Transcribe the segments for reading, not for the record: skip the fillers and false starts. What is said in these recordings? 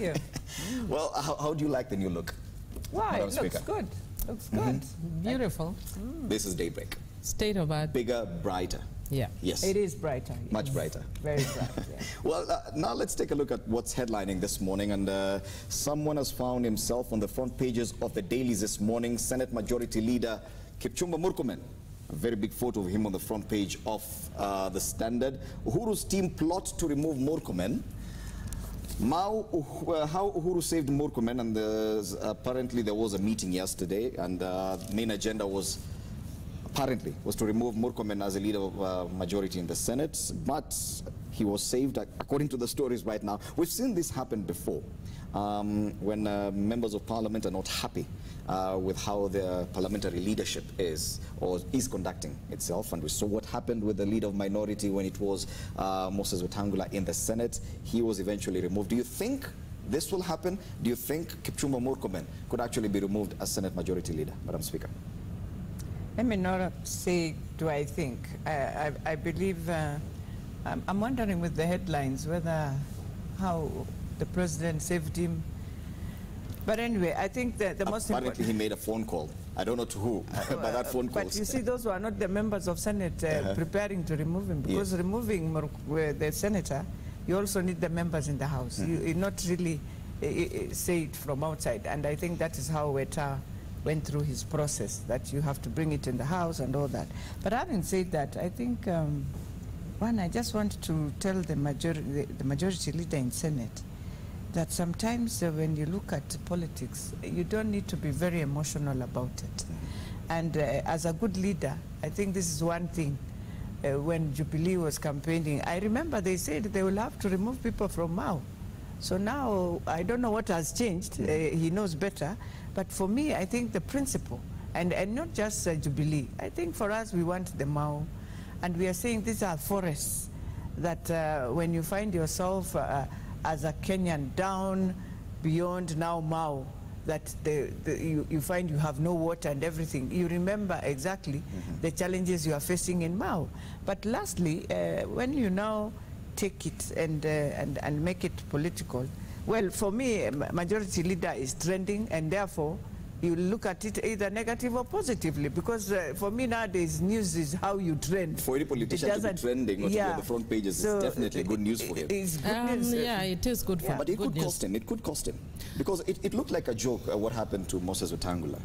you. Well, how do you like the new look? Wow, it looks good. Looks good. Beautiful. This is Daybreak. State of art. Bigger, brighter. Yeah. Yes. It is brighter. Yes. Much brighter. Very bright, yeah. Well, now let's take a look at what's headlining this morning. And someone has found himself on the front pages of the dailies this morning. Senate Majority Leader Kipchumba Murkomen. A very big photo of him on the front page of the Standard. Uhuru's team plot to remove Murkomen. How Uhuru saved Murkomen, and apparently there was a meeting yesterday, and the main agenda was apparently to remove Murkomen as a leader of majority in the Senate, but he was saved according to the stories right now. We've seen this happen before when members of parliament are not happy with how the parliamentary leadership is or is conducting itself, and we saw what happened with the leader of minority when it was Moses Wetangula in the Senate. He was eventually removed. Do you think this will happen? Do you think Kipchumba Murkomen could actually be removed as Senate Majority Leader, Madam Speaker? Let me not say, do I think. I believe, I'm wondering with the headlines whether how the president saved him. But anyway, I think that the most important... Apparently he made a phone call. I don't know to who, but that phone call... But you see, those were not the members of Senate preparing to remove him, because removing the senator, you also need the members in the House. You not really say it from outside, and I think that is how Weta went through his process, that you have to bring it in the House and all that. But having said that, I think, one, I just want to tell the majority leader in Senate that sometimes when you look at politics, you don't need to be very emotional about it. And as a good leader, I think this is one thing. When Jubilee was campaigning, I remember they said they will have to remove people from Mau. So now, I don't know what has changed. He knows better. But for me, I think the principle, and not just Jubilee, I think for us, we want the Mau. And we are saying these are forests that when you find yourself as a Kenyan down beyond now Mau, that you find you have no water and everything, you remember exactly the challenges you are facing in Mau. But lastly, when you now take it and make it political, well, for me, majority leader is trending, and therefore you look at it either negative or positively, because for me nowadays news is how you trend. For any politician to be trending or to be on the front pages is definitely good news for him. It's good news. Yeah, it is good for him. But it could cost him. It could cost him. Because it looked like a joke what happened to Moses Wetangula.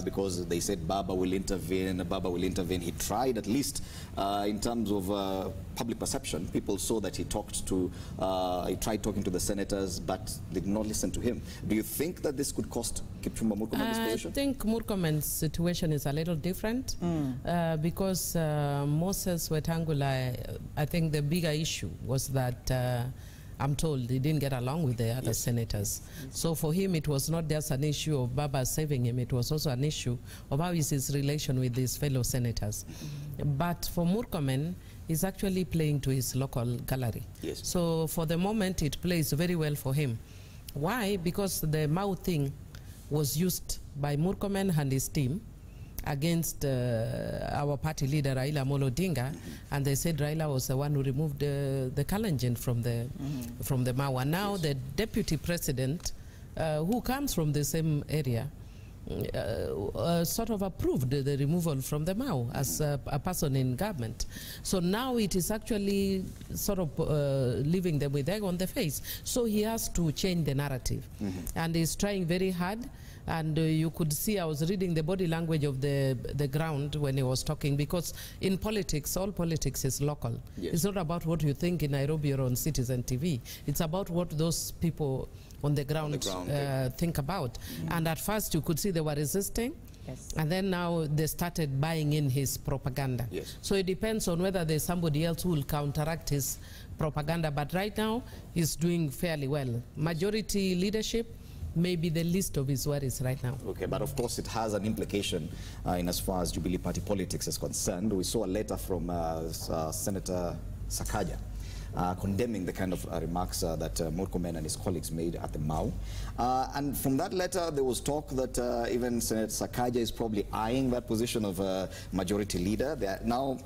Because they said Baba will intervene, Baba will intervene. He tried, at least in terms of public perception. People saw that he tried talking to the senators, but they did not listen to him. Do you think that this could cost Kipchumba Murkomen this position? I think Murkomen's situation is a little different because Moses Wetangula, I think the bigger issue was that I'm told he didn't get along with the other senators. So for him, it was not just an issue of Baba saving him, it was also an issue of how is his relation with his fellow senators. But for Murkomen, he's actually playing to his local gallery. So for the moment, it plays very well for him. Why? Because the Mau thing was used by Murkomen and his team against our party leader Raila Amolo Odinga, and they said Raila was the one who removed the Kalenjin from the Mau. And now the deputy president, who comes from the same area, sort of approved the removal from the Mau as a person in government. So now it is actually sort of leaving them with egg on the face. So he has to change the narrative, and he's trying very hard. And you could see, I was reading the body language of the ground when he was talking, because in politics, all politics is local. It's not about what you think in Nairobi or on Citizen TV. It's about what those people on the ground, think about. And at first you could see they were resisting. And then now they started buying in his propaganda. So it depends on whether there's somebody else who will counteract his propaganda. But right now, he's doing fairly well. Majority leadership may be the least of his worries right now. Okay, but of course it has an implication in as far as Jubilee Party politics is concerned. We saw a letter from Senator Sakaja condemning the kind of remarks that Murkomen and his colleagues made at the Mau. And from that letter, there was talk that even Senator Sakaja is probably eyeing that position of majority leader. Now,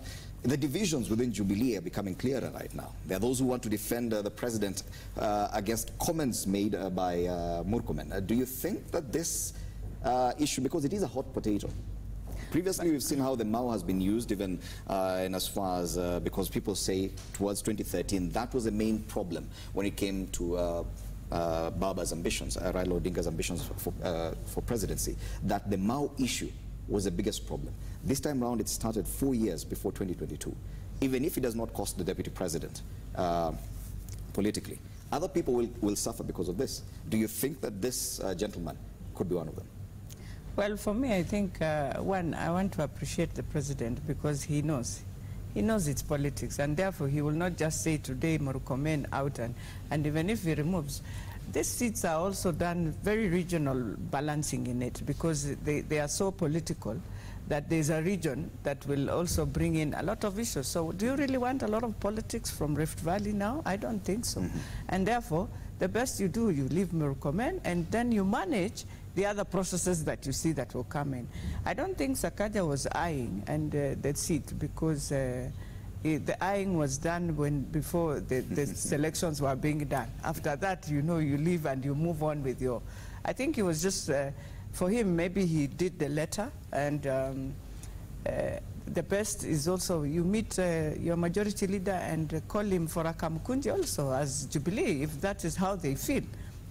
The divisions within Jubilee are becoming clearer right now. There are those who want to defend the president against comments made by Murkomen. Do you think that this issue, because it is a hot potato, previously we've seen how the Mau has been used even in as far as, because people say towards 2013, that was the main problem when it came to Baba's ambitions, Raila Odinga's ambitions for presidency, that the Mau issue was the biggest problem. This time around, it started 4 years before 2022. Even if it does not cost the deputy president politically, other people will suffer because of this. Do you think that this gentleman could be one of them? Well, for me, I think, one, I want to appreciate the president because he knows. He knows it's politics, and therefore he will not just say today Murkomen out, and even if he removes, these seats are also done very regional balancing in it because they are so political that there's a region that will also bring in a lot of issues. So do you really want a lot of politics from Rift Valley now? I don't think so. And therefore, the best you do, you leave Murkomen and then you manage the other processes that you see that will come in. I don't think Sakaja was eyeing and the seat because the eyeing was done before the selections were being done. After that, you know, you leave and you move on with your... I think it was just, for him, maybe he did the letter, and the best is also you meet your majority leader and call him for a kamkunji also as Jubilee, if that is how they feel.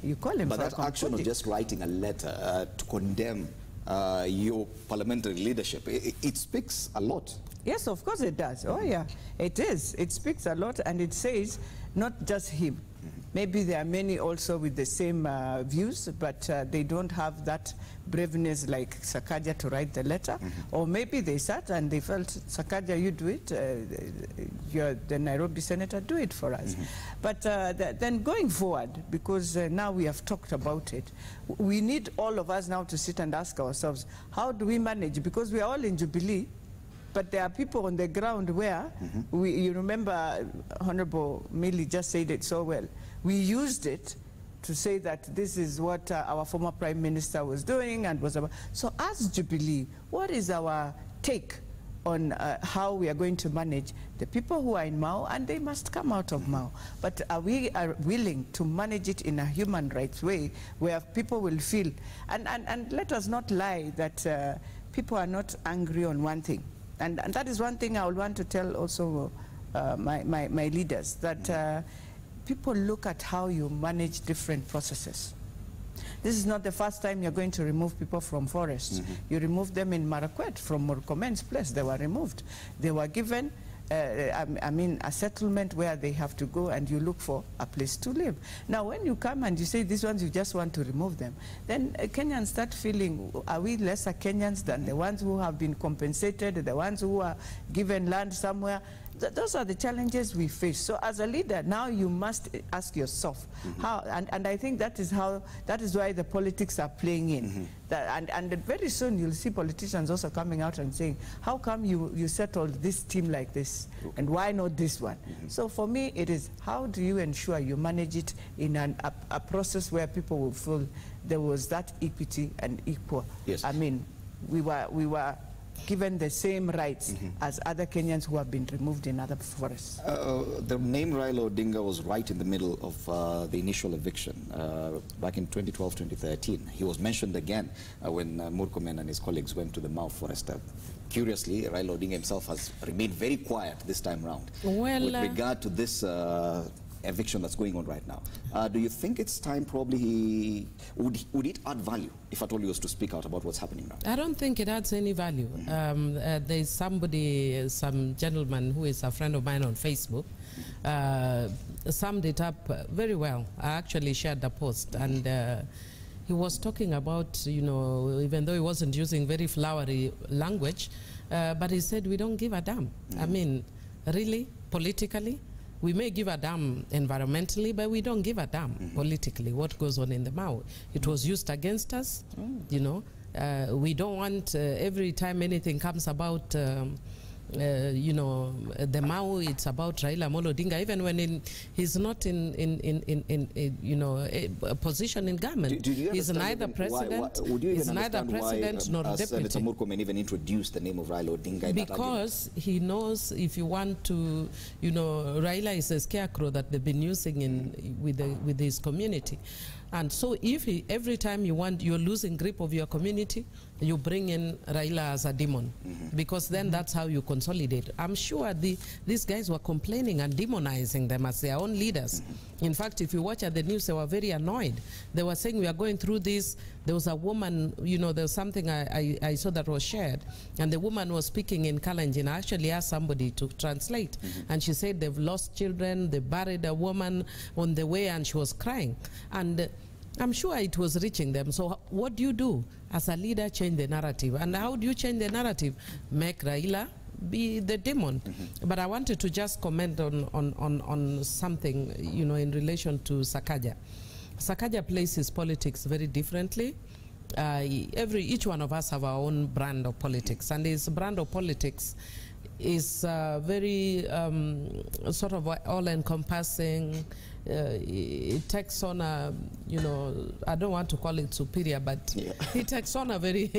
You call him but for a that action of just writing a letter to condemn your parliamentary leadership, it speaks a lot. Yes, of course it does. Oh, yeah, it is. It speaks a lot, and it says not just him. Maybe there are many also with the same views, but they don't have that braveness like Sakaja to write the letter. Or maybe they sat and they felt, Sakaja, you do it. You're the Nairobi senator, do it for us. But then going forward, because now we have talked about it, we need all of us now to sit and ask ourselves, how do we manage? Because we are all in Jubilee, but there are people on the ground where, you remember Honorable Millie just said it so well. We used it to say that this is what our former Prime Minister was doing and was about. So as Jubilee, what is our take on how we are going to manage the people who are in Mau, and they must come out of Mau. But are we willing to manage it in a human rights way where people will feel, and let us not lie that people are not angry on one thing. And that is one thing I would want to tell also my leaders, that people look at how you manage different processes. This is not the first time you're going to remove people from forests. You removed them in Marakwet from Murkomen's place. They were removed. They were given a settlement where they have to go and you look for a place to live. Now, when you come and you say these ones, you just want to remove them, then Kenyans start feeling, are we lesser Kenyans than the ones who have been compensated, the ones who are given land somewhere? Those are the challenges we face. So as a leader, now you must ask yourself how, and I think that is why the politics are playing in. And very soon you'll see politicians also coming out and saying, how come you settled this team like this? And why not this one? So for me, it is, how do you ensure you manage it in a process where people will feel there was that equity and equal? Yes. I mean, we were given the same rights as other Kenyans who have been removed in other forests. The name Raila Odinga was right in the middle of the initial eviction back in 2012-2013. He was mentioned again when Murkomen and his colleagues went to the Mau forest. Curiously, Raila Odinga himself has remained very quiet this time round with regard to this eviction that's going on right now. Do you think it's time probably would it add value if at all he was to speak out about what's happening now? I don't think it adds any value. There's some gentleman who is a friend of mine on Facebook, summed it up very well. I actually shared the post, and he was talking about, you know, even though he wasn't using very flowery language, but he said, we don't give a damn. I mean, really, politically, we may give a damn environmentally, but we don't give a damn politically what goes on in the Mau. It was used against us, you know. We don't want every time anything comes about you know, the Mau, it's about Raila Amolo Odinga, even when he's not in you know, a position in government. He's neither president, he's neither president nor deputy. Senator Murkomen even introduced the name of Raila Odinga. Because he knows if you want to, you know, Raila is a scarecrow that they've been using with his community. And so if every time you're losing grip of your community, you bring in Raila as a demon, because then that's how you consolidate. I'm sure these guys were complaining and demonizing them as their own leaders. In fact, if you watch at the news, they were very annoyed. They were saying, we are going through this. There was a woman, you know, there was something I saw that was shared, and the woman was speaking in Kalenjin. I actually asked somebody to translate, and she said they've lost children, they buried a woman on the way, and she was crying. And I'm sure it was reaching them. So what do you do as a leader? Change the narrative. And how do you change the narrative? Make Raila be the demon. But I wanted to just comment on something, you know, in relation to Sakaja. Sakaja plays his politics very differently. Each one of us have our own brand of politics, and his brand of politics is very sort of all-encompassing. It takes on a, you know, I don't want to call it superior, but he takes on a very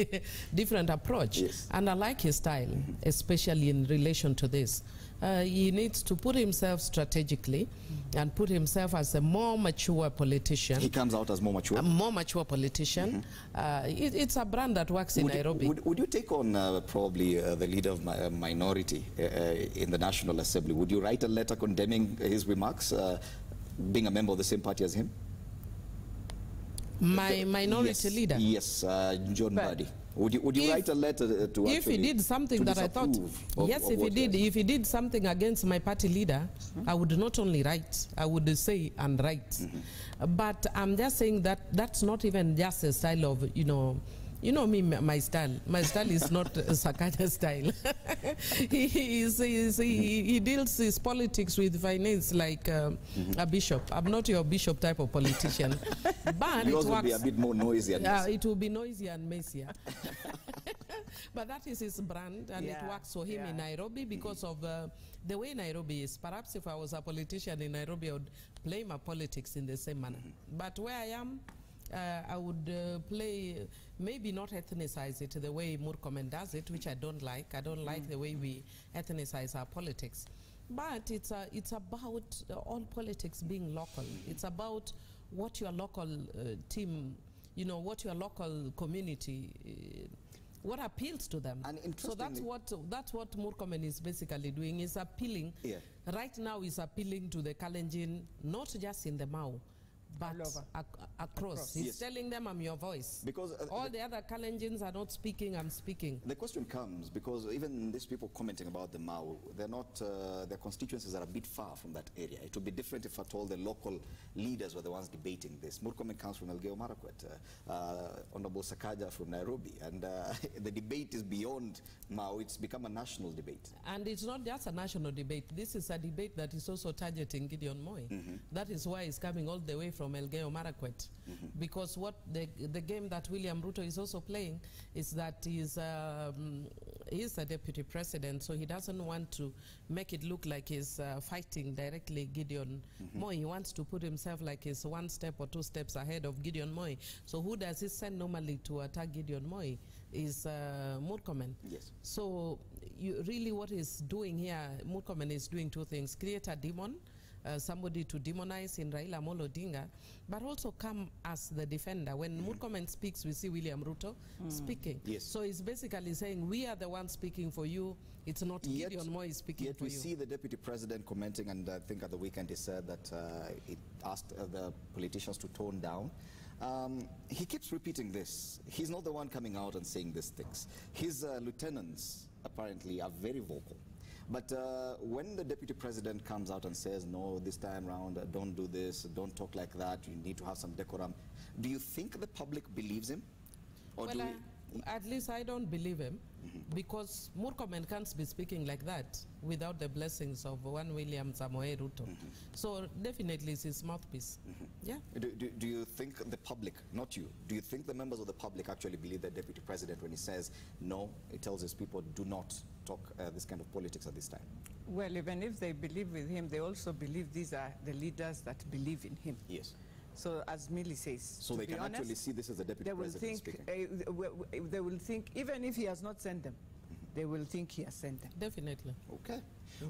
different approach. And I like his style, especially in relation to this. He needs to put himself strategically and put himself as a more mature politician. He comes out as more mature? A more mature politician. It's a brand that works in Nairobi. Would you take on probably the leader of a minority in the National Assembly? Would you write a letter condemning his remarks, being a member of the same party as him? My minority leader? Yes, John Mbadi. Would you write a letter to if he did something that I thought, yes, if he did something against my party leader, I would not only write, I would say and write. But I'm just saying that that's not even just a style of, you know me, my style. My style is not Sakaja style. He deals his politics with finance like a bishop. I'm not your bishop type of politician. But it will be a bit more noisy and messy. It will be noisy and messier. But that is his brand, and it works for him in Nairobi because of the way Nairobi is. Perhaps if I was a politician in Nairobi, I would play my politics in the same manner. But where I am, I would play, maybe not ethnicize it the way Murkomen does it, which I don't like. I don't like the way we ethnicize our politics. But it's about all politics being local. It's about what your local team, you know, what your local community, what appeals to them. And so that's what Murkomen is basically doing, is appealing. Right now is appealing to the Kalenjin, not just in the Mau, but across. He's telling them, I'm your voice. Because all the other Kalenjins are not speaking, I'm speaking. The question comes because even these people commenting about the Mau, they're not, their constituencies are a bit far from that area. It would be different if at all the local leaders were the ones debating this. Murkomen comes from Elgeyo Marakwet, Honorable Sakaja from Nairobi, and the debate is beyond Mau. It's become a national debate. And it's not just a national debate. This is a debate that is also targeting Gideon Moi. That is why it's coming all the way from Elgeyo Marakwet, because what the game that William Ruto is also playing is that he's a deputy president, so he doesn't want to make it look like he's fighting directly Gideon Moi. He wants to put himself like he's one step or two steps ahead of Gideon Moi. So who does he send normally to attack Gideon Moi is Murkomen. So really what he's doing here, Murkomen is doing two things: create a demon, somebody to demonize in Raila Amolo Odinga, but also come as the defender. When Murkomen speaks, we see William Ruto speaking. So he's basically saying, we are the ones speaking for you. It's not Gideon Moi speaking for you. Yet we see the deputy president commenting, and I think at the weekend he said that he asked the politicians to tone down. He keeps repeating this. He's not the one coming out and saying these things. His lieutenants apparently are very vocal. But when the deputy president comes out and says, no, this time around, don't do this, don't talk like that, you need to have some decorum, do you think the public believes him? Or well, at least I don't believe him, because Murkomen can't be speaking like that without the blessings of one William Samoei Ruto. So definitely it's his mouthpiece. Yeah. Do you think the public, not you, do you think the members of the public actually believe the deputy president when he says no, he tells his people do not talk this kind of politics at this time? Well, even if they believe with him, they also believe these are the leaders that believe in him. Yes. So as Millie says, so they can actually see this as the deputy president speaking. They will think, even if he has not sent them, they will think he has sent them. Definitely. Okay.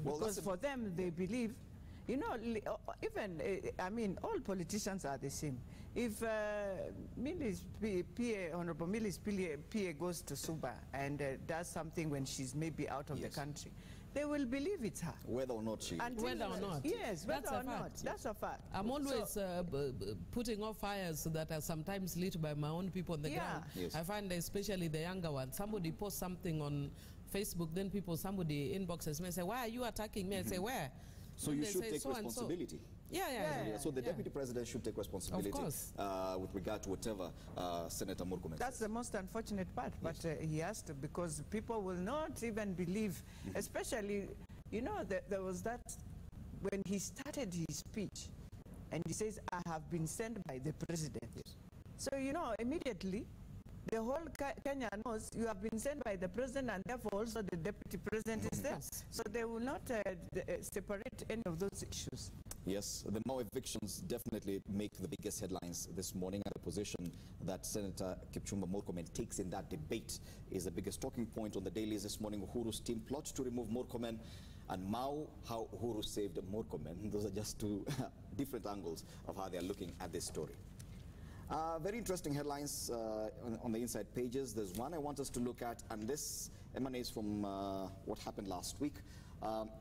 Well, because for them, they believe, you know, even, I mean, all politicians are the same. If Millie's PA, Honorable Millie's PA goes to Suba and does something when she's maybe out of the country, they will believe it's her. Whether or not she... Whether or not. Yes, whether or not. Fact. That's a fact. I'm always putting off fires that are sometimes lit by my own people on the ground. Yes. I find especially the younger ones. Somebody posts something on Facebook, then somebody inboxes me and say, why are you attacking me? I say, where? So you should take responsibility. So. So the deputy president should take responsibility with regard to whatever Senator Murkomen That's the most unfortunate part, but he has to, because people will not even believe, especially, you know, there was that, when he started his speech, and he says, I have been sent by the president. Yes. So, you know, immediately, the whole Kenya knows you have been sent by the president, and therefore also the deputy president is there. So they will not separate any of those issues. Yes, the Mau evictions definitely make the biggest headlines this morning, and the position that Senator Kipchumba Murkomen takes in that debate is the biggest talking point on the dailies this morning. Uhuru's team plots to remove Murkomen, and Mau, how Uhuru saved Murkomen. Those are just two different angles of how they are looking at this story. Very interesting headlines on the inside pages. There's one I want us to look at, and this emanates from what happened last week.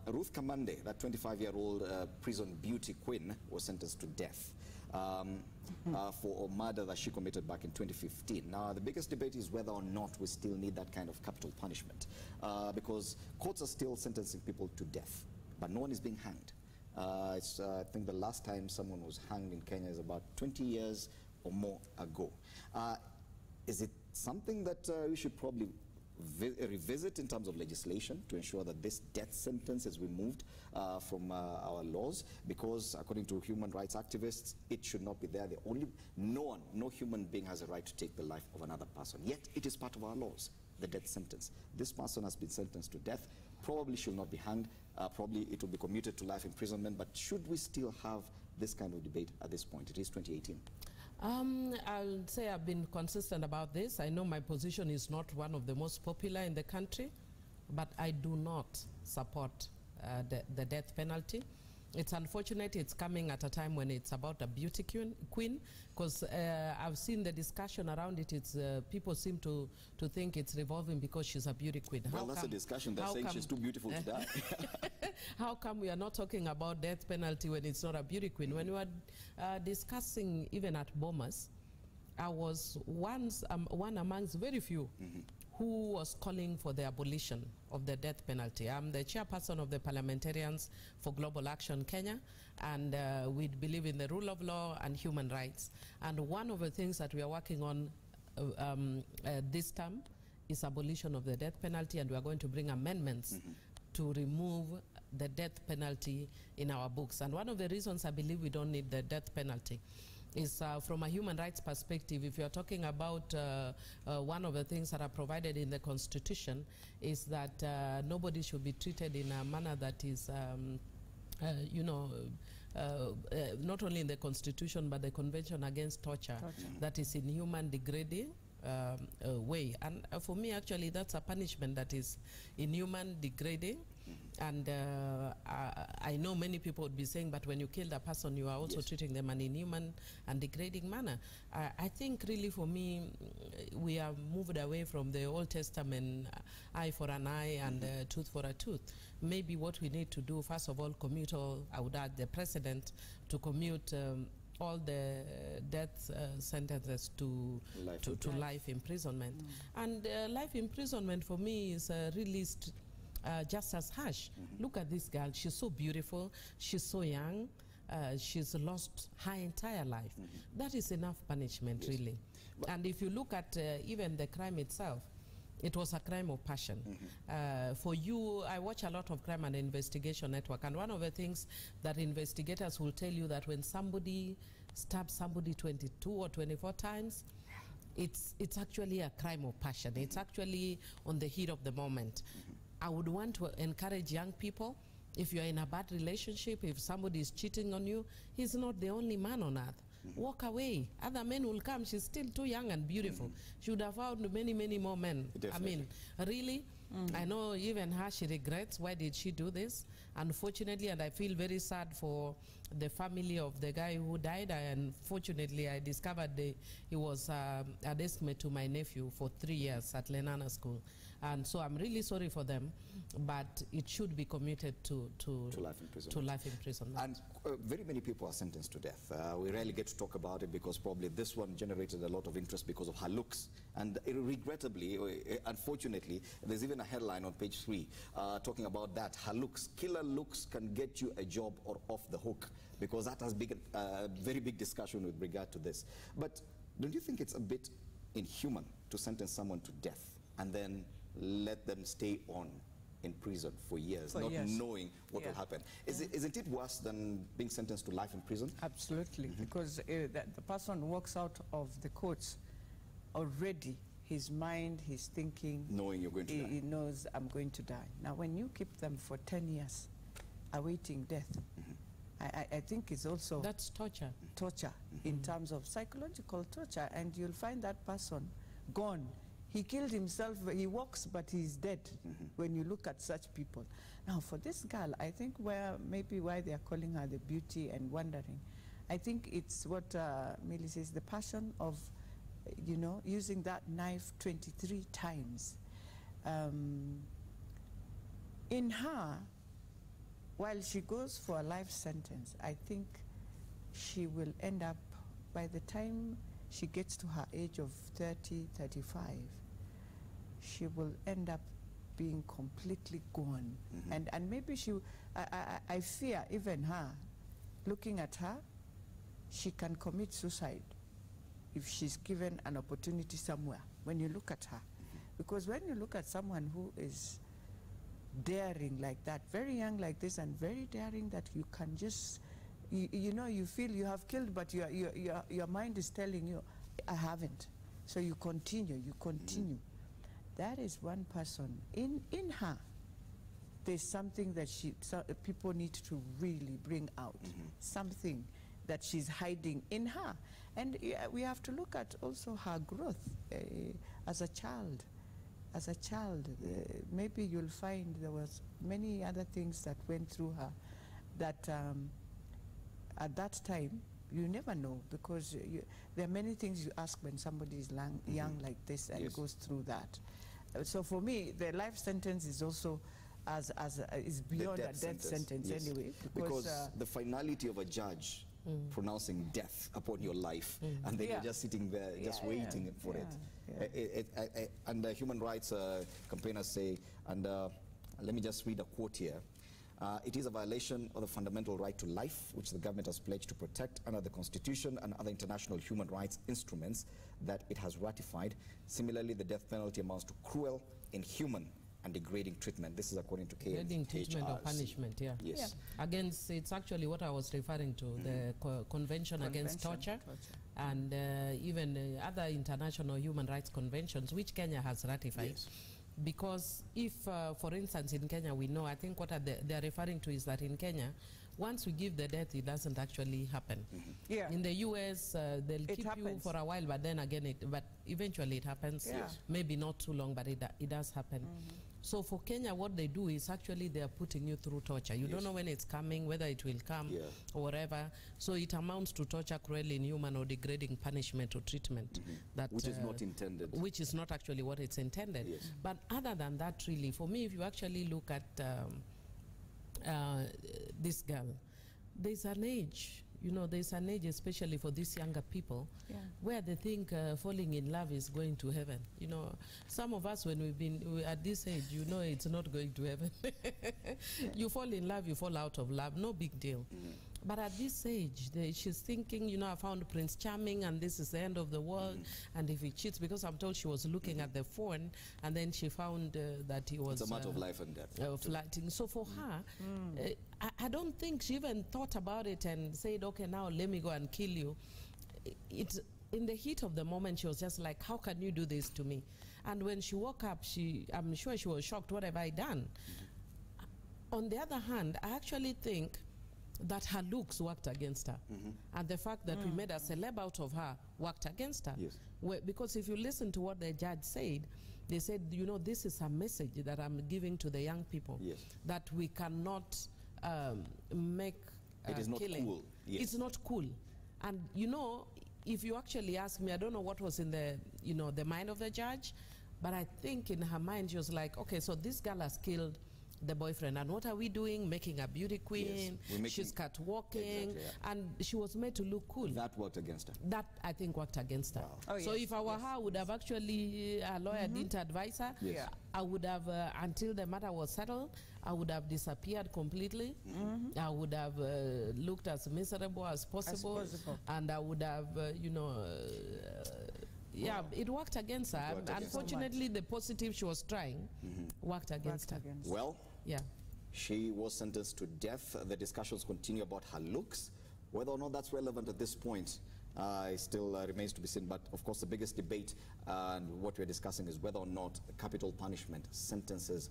Ruth Kamande, that 25-year-old prison beauty queen, was sentenced to death for a murder that she committed back in 2015. Now, the biggest debate is whether or not we still need that kind of capital punishment, because courts are still sentencing people to death, but no one is being hanged. I think the last time someone was hanged in Kenya is about 20 years or more ago. Is it something that we should probably revisit in terms of legislation to ensure that this death sentence is removed from our laws? Because according to human rights activists, it should not be there. No human being has a right to take the life of another person. Yet it is part of our laws, the death sentence. This person has been sentenced to death, probably should not be hanged, probably it will be commuted to life imprisonment, but should we still have this kind of debate at this point? It is 2018. I'll say I've been consistent about this. I know my position is not one of the most popular in the country, but I do not support the death penalty. It's unfortunate it's coming at a time when it's about a beauty queen, because I've seen the discussion around it. It's people seem to think it's revolving because she's a beauty queen. Well, that's a discussion. They're saying she's too beautiful to die. How come we are not talking about death penalty when it's not a beauty queen? When we were discussing even at Bomas, I was once one amongst very few who was calling for the abolition of the death penalty. I'm the chairperson of the Parliamentarians for Global Action Kenya, and we believe in the rule of law and human rights. And one of the things that we are working on this term is abolition of the death penalty, and we are going to bring amendments to remove the death penalty in our books. And one of the reasons I believe we don't need the death penalty is from a human rights perspective. If you're talking about one of the things that are provided in the Constitution is that nobody should be treated in a manner that is you know, not only in the Constitution but the Convention Against Torture. That is inhuman, degrading way. And for me, actually, that's a punishment that is inhuman, degrading. And I know many people would be saying, but when you killed a person, you are also treating them in an inhuman and degrading manner. I think really for me, we have moved away from the Old Testament eye for an eye and tooth for a tooth. Maybe what we need to do, first of all, commute all, I would add the president to commute all the death sentences to life imprisonment. And life imprisonment for me is released just as harsh. Look at this girl. She's so beautiful. She's so young. She's lost her entire life. That is enough punishment, really. But and if you look at even the crime itself, it was a crime of passion. For you, I watch a lot of Crime and Investigation Network, and one of the things that investigators will tell you that when somebody stab somebody 22 or 24 times, it's actually a crime of passion. It's actually on the heat of the moment. I would want to encourage young people, if you're in a bad relationship, if somebody is cheating on you, he's not the only man on earth. Walk away. Other men will come. She's still too young and beautiful. She would have found many, many more men. Definitely. I mean, really? I know even her, she regrets, why did she do this? Unfortunately, and I feel very sad for the family of the guy who died. Unfortunately, I discovered he was a deskmate to my nephew for 3 years at Lenana School. And so I'm really sorry for them, but it should be commuted to life imprisonment. To life imprisonment. And very many people are sentenced to death. We rarely get to talk about it because probably this one generated a lot of interest because of her looks. And regrettably, unfortunately, there's even a headline on page 3 talking about that. Her looks, killer looks can get you a job or off the hook, because that has been a very big discussion with regard to this. But don't you think it's a bit inhuman to sentence someone to death and then let them stay on in prison for years, not knowing what will happen? Isn't it worse than being sentenced to life in prison? Absolutely, because the person walks out of the courts already, his mind, his thinking, knowing you're going to die. He knows, I'm going to die. Now, when you keep them for 10 years awaiting death, I think it's also... That's torture. Torture, in terms of psychological torture, and you'll find that person gone. He killed himself, he walks, but he's dead when you look at such people. Now, for this girl, I think maybe why they are calling her the beauty and wondering, I think it's what Millie says, the passion of, you know, using that knife 23 times. In her, while she goes for a life sentence, I think she will end up, by the time she gets to her age of 30, 35, she will end up being completely gone. And maybe I fear even her, looking at her, she can commit suicide if she's given an opportunity somewhere, when you look at her. Because when you look at someone who is daring like that, very young like this, and very daring that you can just, you know, you feel you have killed, but your mind is telling you, I haven't. So you continue. That is one person. In her, there's something that people need to really bring out, something that she's hiding in her. And we have to look at also her growth as a child. As a child, maybe you'll find there was many other things that went through her that at that time, you never know, because there are many things you ask when somebody is young like this and goes through that. So for me, the life sentence is also is beyond a death sentence anyway. Because the finality of a judge pronouncing death upon your life, and then you're just sitting there, just waiting for it. And the human rights campaigners say, and let me just read a quote here. It is a violation of the fundamental right to life, which the government has pledged to protect under the Constitution and other international human rights instruments that it has ratified. Similarly, the death penalty amounts to cruel, inhuman, and degrading treatment. This is according to KHRC. Degrading treatment or punishment, Yes. Against, it's actually what I was referring to, the Convention Against Torture. And even other international human rights conventions, which Kenya has ratified. Because if, for instance, in Kenya, we know, I think what they're referring to is that in Kenya, once we give the death, it doesn't actually happen. In the US, they'll keep you for a while, but then again, but eventually it happens. Maybe not too long, but it does happen. So for Kenya, what they do is actually they're putting you through torture. You don't know when it's coming, whether it will come or whatever. So it amounts to torture, cruel, inhuman, or degrading punishment or treatment. That, which is not intended. Which is not actually what it's intended. But other than that, really, for me, if you actually look at this girl, there's an age, you know, there's an age, especially for these younger people, where they think falling in love is going to heaven. You know, some of us, when we've been at this age, you know, it's not going to heaven. You fall in love, you fall out of love, no big deal. But at this age, she's thinking, you know, I found Prince Charming and this is the end of the world. And if he cheats, because I'm told she was looking at the phone and then she found that he was... It's a matter of life and death. Flighting. So for her, I don't think she even thought about it and said, okay, now let me go and kill you. It's in the heat of the moment, she was just like, how can you do this to me? And when she woke up, I'm sure she was shocked, what have I done? On the other hand, I actually think that her looks worked against her. And the fact that we made a celeb out of her worked against her. Yes. Because if you listen to what the judge said, they said, you know, this is a message that I'm giving to the young people. Yes. That we cannot make it is not killing. Cool. Yes. It's not cool. And, you know, if you actually ask me, I don't know what was in the, you know, the mind of the judge, but I think in her mind she was like, okay, so this girl has killed the boyfriend, and what are we doing? Making a beauty queen. Yes. She's catwalking, exactly, and she was made to look cool. That worked against her. That, I think, worked against her. Wow. Oh, so if I were her, I would have actually, a lawyer didn't advise her. Yes. I would have, until the matter was settled, I would have disappeared completely. I would have looked as miserable as possible. And I would have, you know, yeah, it worked against her. Unfortunately, the positive she was trying worked against her. Well, yeah, she was sentenced to death. The discussions continue about her looks. Whether or not that's relevant at this point still remains to be seen. But of course, the biggest debate and what we're discussing is whether or not capital punishment sentences,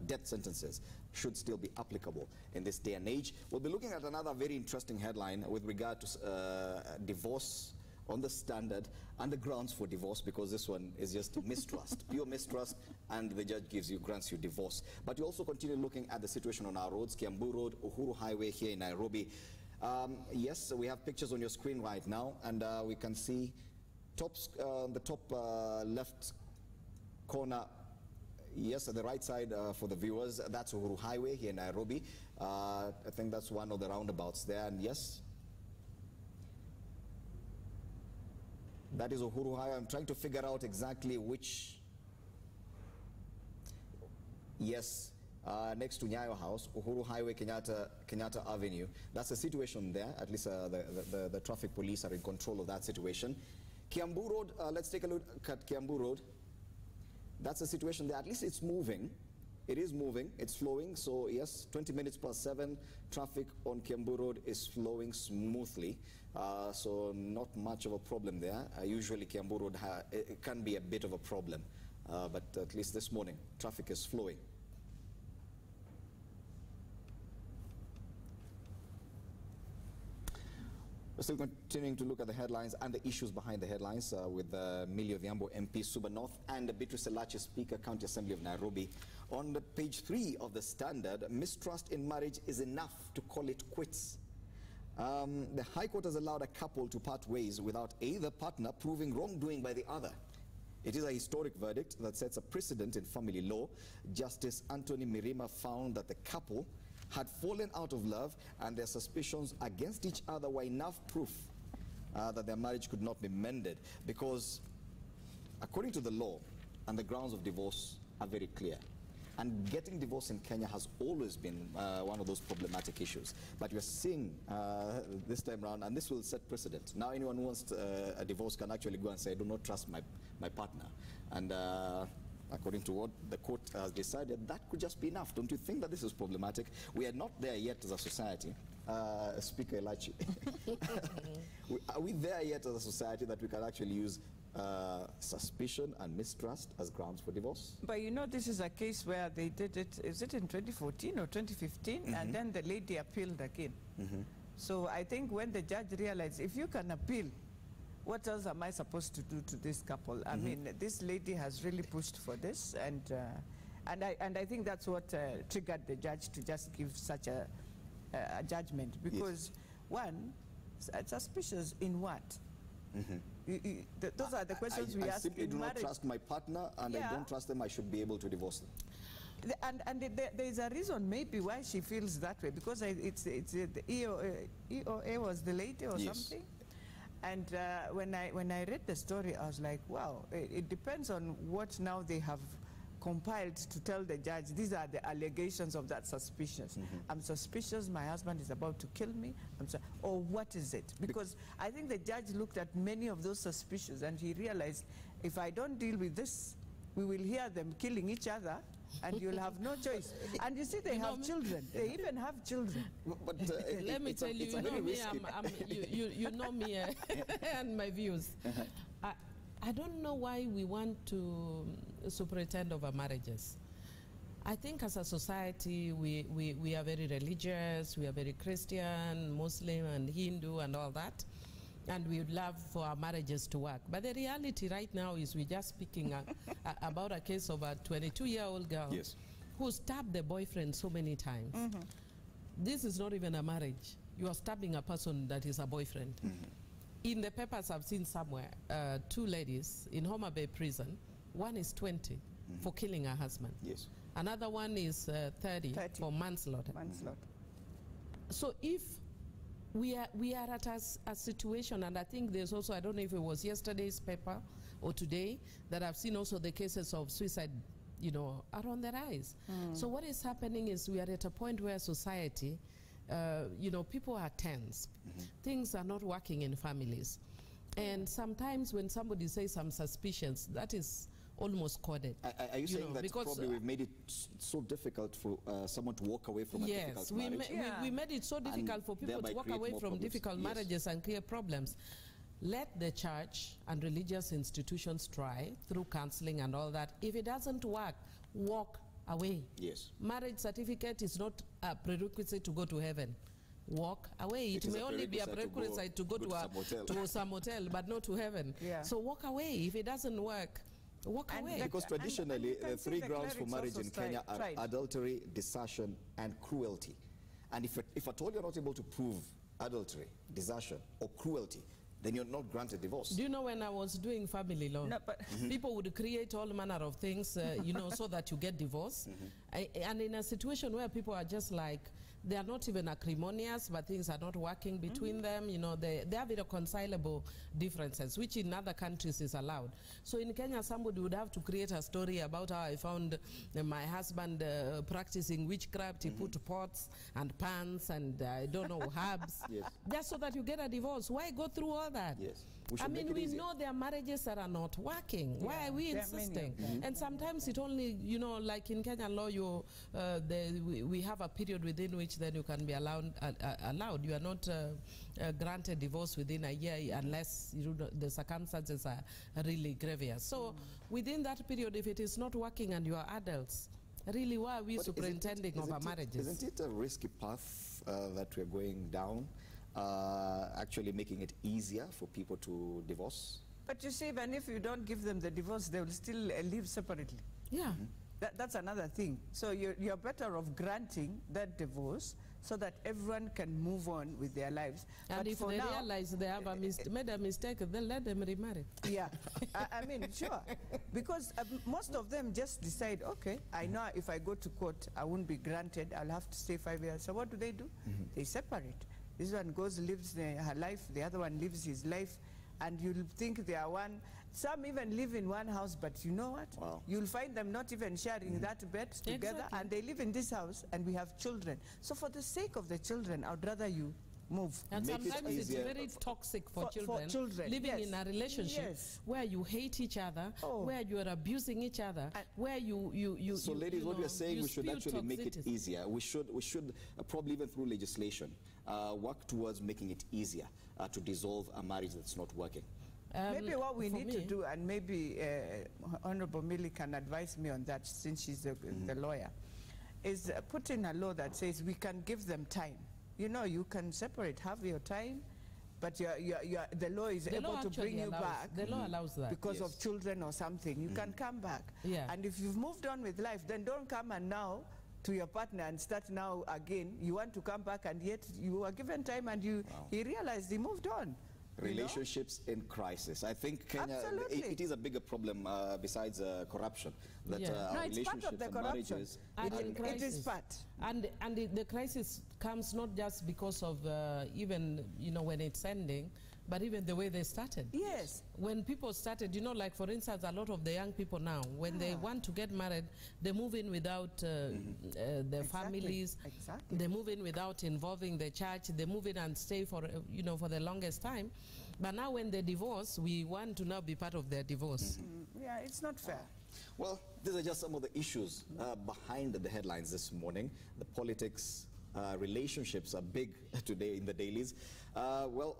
death sentences, should still be applicable in this day and age. We'll be looking at another very interesting headline with regard to divorce on the standard and the grounds for divorce, because this one is just mistrust, pure mistrust, and the judge grants you divorce. But you also continue looking at the situation on our roads, Kiambu Road, Uhuru Highway here in Nairobi. Yes, we have pictures on your screen right now, and we can see the top left corner. Yes, at the right side for the viewers, that's Uhuru Highway here in Nairobi. I think that's one of the roundabouts there, and yes, that is Uhuru Highway. I'm trying to figure out exactly which. Yes, next to Nyayo House, Uhuru Highway, Kenyatta Avenue. That's the situation there. At least the traffic police are in control of that situation. Kiambu Road, let's take a look at Kiambu Road. That's the situation there. At least it's moving. It is moving, it's flowing. So yes, 20 minutes past 7, traffic on Kiambu Road is flowing smoothly. So not much of a problem there. Usually Kiambu Road it can be a bit of a problem. But at least this morning, traffic is flowing. We're still continuing to look at the headlines and the issues behind the headlines with Millie Odhiambo MP, Suba North, and Beatrice Elachi, Speaker, County Assembly of Nairobi. On the page 3 of the Standard, mistrust in marriage is enough to call it quits. The High Court has allowed a couple to part ways without either partner proving wrongdoing by the other. It is a historic verdict that sets a precedent in family law. Justice Anthony Mirima found that the couple had fallen out of love and their suspicions against each other were enough proof that their marriage could not be mended, because according to the law and the grounds of divorce are very clear. And getting divorced in Kenya has always been one of those problematic issues. But we're seeing this time around, and this will set precedent. Now anyone who wants a divorce can actually go and say, I do not trust my partner. And according to what the court has decided, that could just be enough. Don't you think that this is problematic? We are not there yet as a society. Speaker Elachi, are we there yet as a society that we can actually use suspicion and mistrust as grounds for divorce? But you know, this is a case where they did it, is it in 2014 or 2015? And then the lady appealed again. So I think when the judge realized, if you can appeal, what else am I supposed to do to this couple? I mean, this lady has really pushed for this, and I think that's what triggered the judge to just give such a judgment. Because one, suspicious in what? Those are the questions we ask. I simply do not trust my partner, and I don't trust them. I should be able to divorce them. And there is a reason maybe why she feels that way, because it's the EOA was the lady or something. And when I read the story, I was like, wow, it depends on what now they have compelled to tell the judge, these are the allegations of that suspicious. I'm suspicious my husband is about to kill me, or what is it? Because I think the judge looked at many of those suspicions and he realized, if I don't deal with this, we will hear them killing each other and you'll have no choice. And you see, they have children. They even have children. But let me tell you, you know me and my views. I don't know why we want to superintend over marriages. I think as a society, we are very religious, we are very Christian, Muslim, and Hindu, and all that. And we would love for our marriages to work. But the reality right now is we're just speaking about a case of a 22-year-old girl who stabbed the boyfriend so many times. This is not even a marriage. You are stabbing a person that is a boyfriend. In the papers I've seen somewhere, 2 ladies in Homa Bay prison, one is 20 for killing her husband. Another one is 30 for manslaughter. So if we are at a situation, and I think there's also, I don't know if it was yesterday's paper or today, that I've seen also the cases of suicide, you know, are on the rise. So what is happening is we are at a point where society, you know, people are tense. Things are not working in families. And sometimes when somebody says some suspicions, that is almost coded. Are you saying that probably we've made it so difficult for someone to walk away from a difficult marriage? Yes, we made it so difficult for people to walk away from difficult marriages and create problems. Let the church and religious institutions try through counseling and all that. If it doesn't work, walk away. Marriage certificate is not a prerequisite to go to heaven. Walk away. It may only be a prerequisite to go to some hotel, but not to heaven. So walk away. If it doesn't work, walk away. Because traditionally, the 3 grounds for marriage in Kenya are adultery, desertion, and cruelty. And if at all you're not able to prove adultery, desertion, or cruelty, then you're not granted divorce. Do you know, when I was doing family law, people would create all manner of things, you know, so that you get divorced. And in a situation where people are just like, they are not even acrimonious, but things are not working between them, you know, they have irreconcilable differences, which in other countries is allowed. So in Kenya, somebody would have to create a story about how I found my husband practicing witchcraft. He put pots and pans and I don't know, herbs, just so that you get a divorce. Why go through all that? I mean, we know there are marriages that are not working. Why are we insisting? And sometimes it only, you know, like in Kenya law, we have a period within which then you can be allowed. You are not granted divorce within a year unless the circumstances are really grievous. So within that period, if it is not working and you are adults, really, why are we superintending over marriages? Isn't it a risky path that we're going down? Actually making it easier for people to divorce? But you see, even if you don't give them the divorce, they will still live separately. That's another thing. So you're better off granting that divorce so that everyone can move on with their lives. And if they realize they have made a mistake, then let them remarry. I mean, sure. Because most of them just decide, okay, I know if I go to court, I won't be granted, I'll have to stay 5 years. So what do? They separate. This one lives her life, the other one lives his life, and you'll think they are one. Some even live in one house, but you know what? You'll find them not even sharing that bed together, and they live in this house, and we have children. So for the sake of the children, I'd rather you move. And sometimes it's very toxic for children living in a relationship where you hate each other, where you are abusing each other, where you So ladies, what we are saying, we should actually make it easier. We should probably even through legislation work towards making it easier to dissolve a marriage that's not working. Maybe what we need to do, and maybe Honorable Millie can advise me on that since she's the lawyer, is put in a law that says we can give them time. You know, you can separate, have your time, but the law is able to bring you back. The law allows that. Because of children or something. You can come back. And if you've moved on with life, then don't come and now to your partner and start now again. You want to come back, and yet you are given time, and he realized he moved on. Relationships in crisis. I think Kenya, it is a bigger problem besides corruption. That no, it's part of the corruption. It is part. And the crisis comes not just because of even, you know, when it's ending, but even the way they started. Yes. When people started, you know, like for instance, a lot of the young people now, when they want to get married, they move in without their families. Exactly. They move in without involving the church. They move in and stay for, you know, for the longest time. But now when they divorce, we want to now be part of their divorce. Yeah, it's not fair. Well, these are just some of the issues behind the headlines this morning. The politics, relationships are big today in the dailies. Well,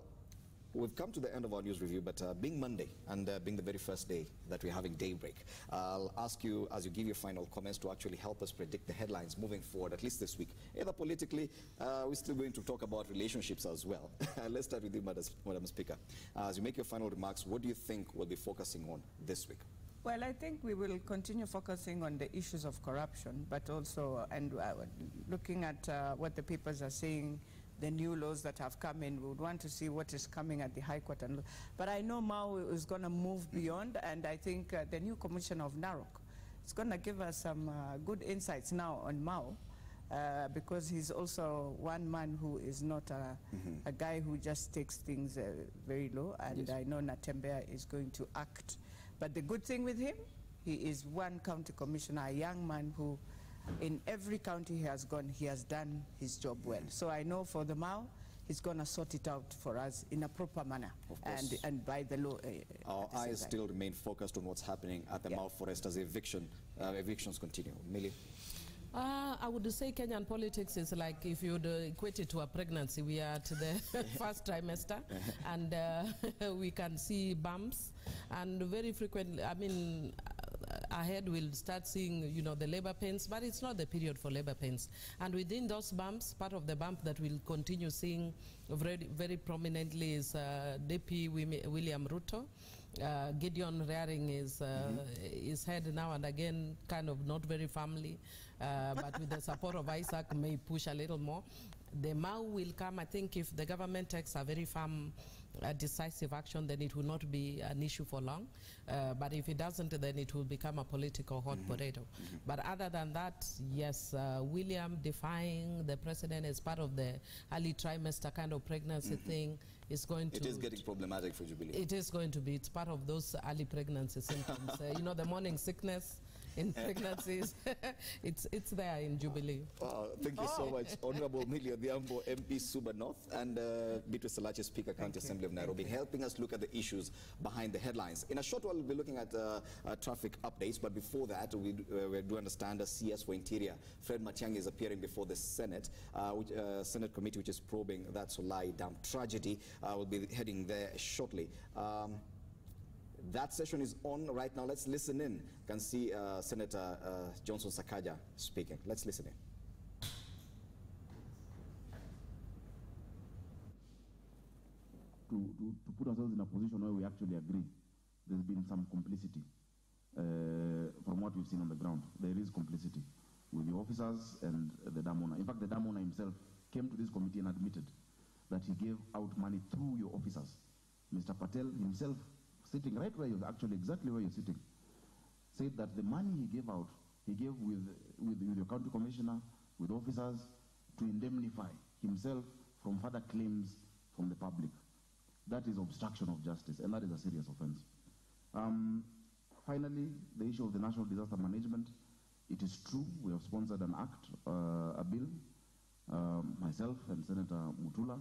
we've come to the end of our news review, but being Monday and being the very first day that we're having Daybreak, I'll ask you, as you give your final comments, to actually help us predict the headlines moving forward, at least this week. Either politically, we're still going to talk about relationships as well. Let's start with you, Madam Speaker. As you make your final remarks, what do you think we'll be focusing on this week? Well, I think we will continue focusing on the issues of corruption, but also looking at what the papers are saying, the new laws that have come in. We would want to see what is coming at the High Court. But I know Mau is going to move beyond, and I think the new commissioner of Narok is going to give us some good insights now on Mau, because he's also one man who is not a guy who just takes things very low, and yes. I know Natembea is going to act. But the good thing with him, he is one county commissioner, a young man who, in every county he has gone, he has done his job well. So I know for the Mau, he's going to sort it out for us in a proper manner and by the law. Our eyes still remain focused on what's happening at the Mau Forest as evictions continue. Millie? I would say Kenyan politics is like if you'd equate it to a pregnancy. We are at the first trimester, and we can see bumps, and very frequently, I mean, ahead we'll start seeing, you know, the labor pains, but it's not the period for labor pains. And within those bumps, part of the bump that we'll continue seeing very, very prominently is DP William Ruto. Gideon rearing his head now and again, kind of not very firmly, but with the support of Isaac may push a little more. The Mau will come, I think, if the government takes a very firm, decisive action, then it will not be an issue for long. But if it doesn't, then it will become a political hot potato. But other than that, yes, William defying the president as part of the early trimester kind of pregnancy thing is going to... It is getting problematic for Jubilee. It is going to be. It's part of those early pregnancy symptoms. You know, the morning sickness in pregnancies, it's there in Jubilee. Thank you so much, Honorable Millie Odhiambo, MP Suba North, and Beatrice Elachi, Speaker, County Assembly of Nairobi, helping us look at the issues behind the headlines. In a short while, we'll be looking at traffic updates, but before that, we do understand the CS for Interior, Fred Matiang'i, is appearing before the Senate, Senate committee, which is probing that Solai Dam tragedy. We'll be heading there shortly. That session is on right now. Let's listen in. You can see Senator Johnson Sakaja speaking. Let's listen in. To put ourselves in a position where we actually agree, there's been some complicity from what we've seen on the ground. There is complicity with the officers and the dam owner. In fact, the dam owner himself came to this committee and admitted that he gave out money through your officers. Mr. Patel himself, sitting right where you're actually exactly where you're sitting, said that the money he gave out, he gave with your county commissioner, with officers, to indemnify himself from further claims from the public. That is obstruction of justice, and that is a serious offense. Finally, the issue of the National Disaster Management. It is true, we have sponsored an act, a bill, myself and Senator Mutula.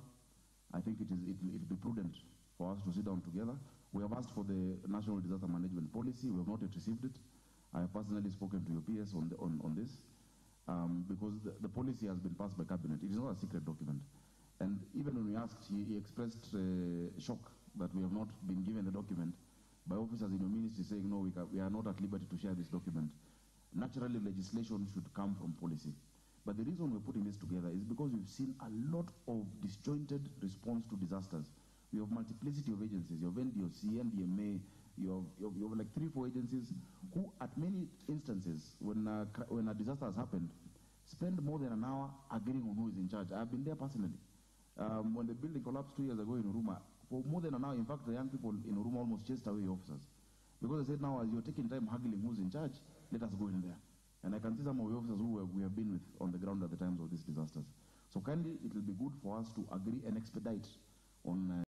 I think it'll be prudent for us to sit down together. We have asked for the National Disaster Management Policy. We have not yet received it. I have personally spoken to your PS on this, because the policy has been passed by Cabinet. It is not a secret document. And even when we asked, he expressed shock that we have not been given the document by officers in your ministry saying, no, we are not at liberty to share this document. Naturally, legislation should come from policy. But the reason we're putting this together is because we've seen a lot of disjointed response to disasters. We have multiplicity of agencies. You have NDOC, NDMA, you have like 3-4 agencies who at many instances, when a disaster has happened, spend more than an hour agreeing on who is in charge. I've been there personally. When the building collapsed 2 years ago in Uruma, for more than an hour, in fact, the young people in Uruma almost chased away the officers. Because they said, now, as you're taking time haggling who's in charge, let us go in there. And I can see some of the officers who we have been with on the ground at the times of these disasters. So kindly, it will be good for us to agree and expedite on